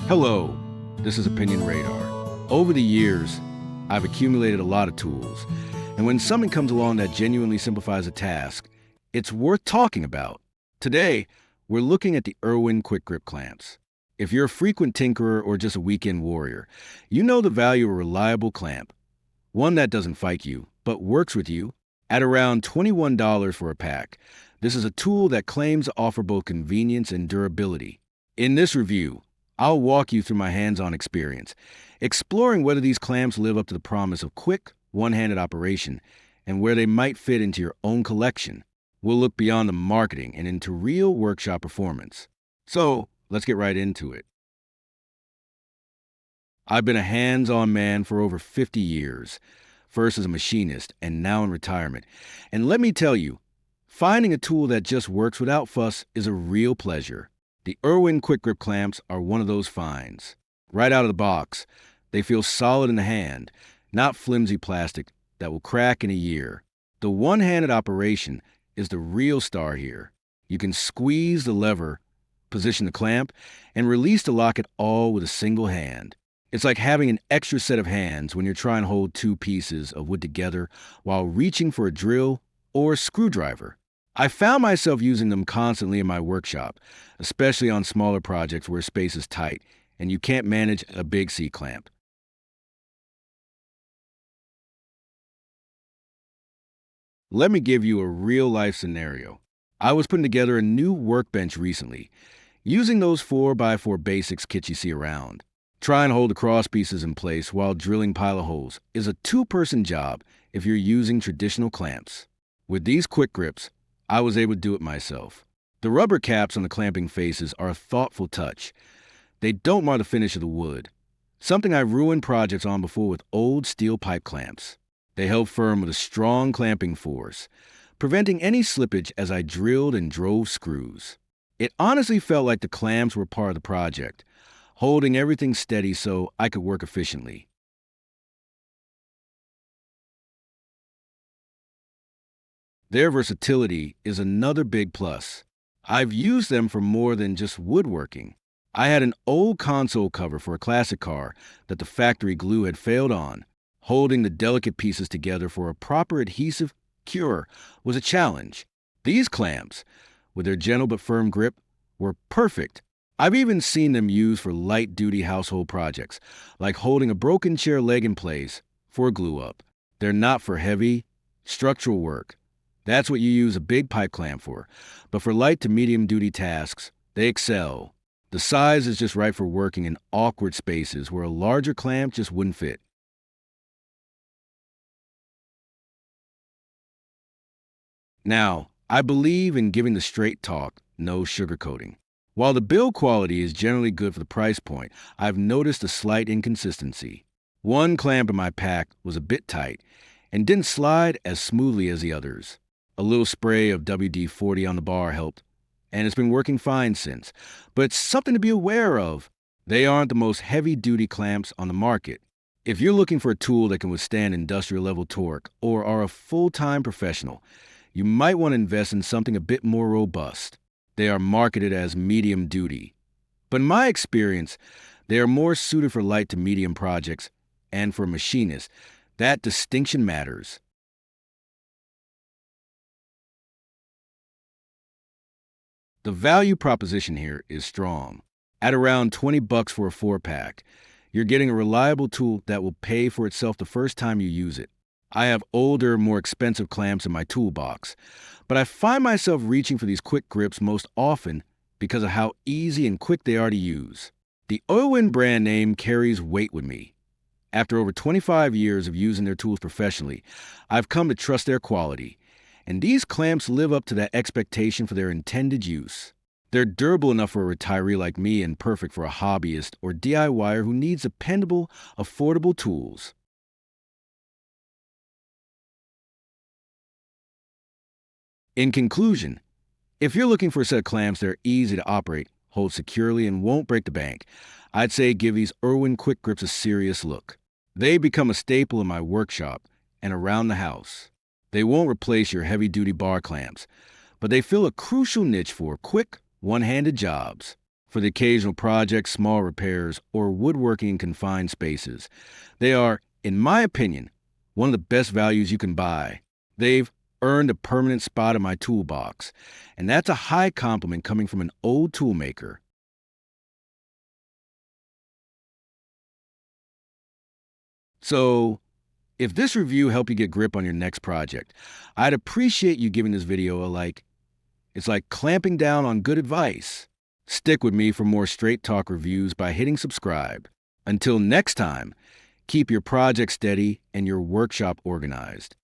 Hello, this is Opinion Radar. Over the years, I've accumulated a lot of tools, and when something comes along that genuinely simplifies a task, it's worth talking about. Today, we're looking at the IRWIN Quick-Grip clamps. If you're a frequent tinkerer or just a weekend warrior, you know the value of a reliable clamp, one that doesn't fight you, but works with you. At around $21 for a pack, this is a tool that claims to offer both convenience and durability. In this review, I'll walk you through my hands-on experience, exploring whether these clamps live up to the promise of quick, one-handed operation and where they might fit into your own collection. We'll look beyond the marketing and into real workshop performance. So, let's get right into it. I've been a hands-on man for over 50 years, first as a machinist and now in retirement. And let me tell you, finding a tool that just works without fuss is a real pleasure. The IRWIN Quick-Grip clamps are one of those finds. Right out of the box, they feel solid in the hand, not flimsy plastic that will crack in a year. The one-handed operation is the real star here. You can squeeze the lever, position the clamp, and release the locket all with a single hand. It's like having an extra set of hands when you're trying to hold two pieces of wood together while reaching for a drill or a screwdriver. I found myself using them constantly in my workshop, especially on smaller projects where space is tight and you can't manage a big C-clamp. Let me give you a real-life scenario. I was putting together a new workbench recently, using those 4x4 basics kits you see around. Trying to hold the cross pieces in place while drilling pilot holes is a two-person job if you're using traditional clamps. With these quick grips, I was able to do it myself. The rubber caps on the clamping faces are a thoughtful touch. They don't mar the finish of the wood, something I've ruined projects on before with old steel pipe clamps. They held firm with a strong clamping force, preventing any slippage as I drilled and drove screws. It honestly felt like the clamps were part of the project, holding everything steady so I could work efficiently. Their versatility is another big plus. I've used them for more than just woodworking. I had an old console cover for a classic car that the factory glue had failed on. Holding the delicate pieces together for a proper adhesive cure was a challenge. These clamps, with their gentle but firm grip, were perfect. I've even seen them used for light-duty household projects, like holding a broken chair leg in place for a glue-up. They're not for heavy, structural work. That's what you use a big pipe clamp for. But for light to medium-duty tasks, they excel. The size is just right for working in awkward spaces where a larger clamp just wouldn't fit. Now, I believe in giving the straight talk, no sugarcoating. While the build quality is generally good for the price point, I've noticed a slight inconsistency. One clamp in my pack was a bit tight and didn't slide as smoothly as the others. A little spray of WD-40 on the bar helped, and it's been working fine since. But it's something to be aware of. They aren't the most heavy-duty clamps on the market. If you're looking for a tool that can withstand industrial-level torque or are a full-time professional, you might want to invest in something a bit more robust. They are marketed as medium duty. But in my experience, they are more suited for light to medium projects, and for machinists, that distinction matters. The value proposition here is strong. At around $20 for a 4-pack, you're getting a reliable tool that will pay for itself the first time you use it. I have older, more expensive clamps in my toolbox, but I find myself reaching for these quick grips most often because of how easy and quick they are to use. The IRWIN brand name carries weight with me. After over 25 years of using their tools professionally, I've come to trust their quality, and these clamps live up to that expectation for their intended use. They're durable enough for a retiree like me and perfect for a hobbyist or DIYer who needs dependable, affordable tools. In conclusion, if you're looking for a set of clamps that are easy to operate, hold securely, and won't break the bank, I'd say give these IRWIN Quick Grips a serious look. They become a staple in my workshop and around the house. They won't replace your heavy-duty bar clamps, but they fill a crucial niche for quick, one-handed jobs. for the occasional project, small repairs, or woodworking in confined spaces. They are, in my opinion, one of the best values you can buy. They've earned a permanent spot in my toolbox, and that's a high compliment coming from an old toolmaker. So, if this review helped you get grip on your next project, I'd appreciate you giving this video a like. It's like clamping down on good advice. Stick with me for more straight talk reviews by hitting subscribe. Until next time, keep your project steady and your workshop organized.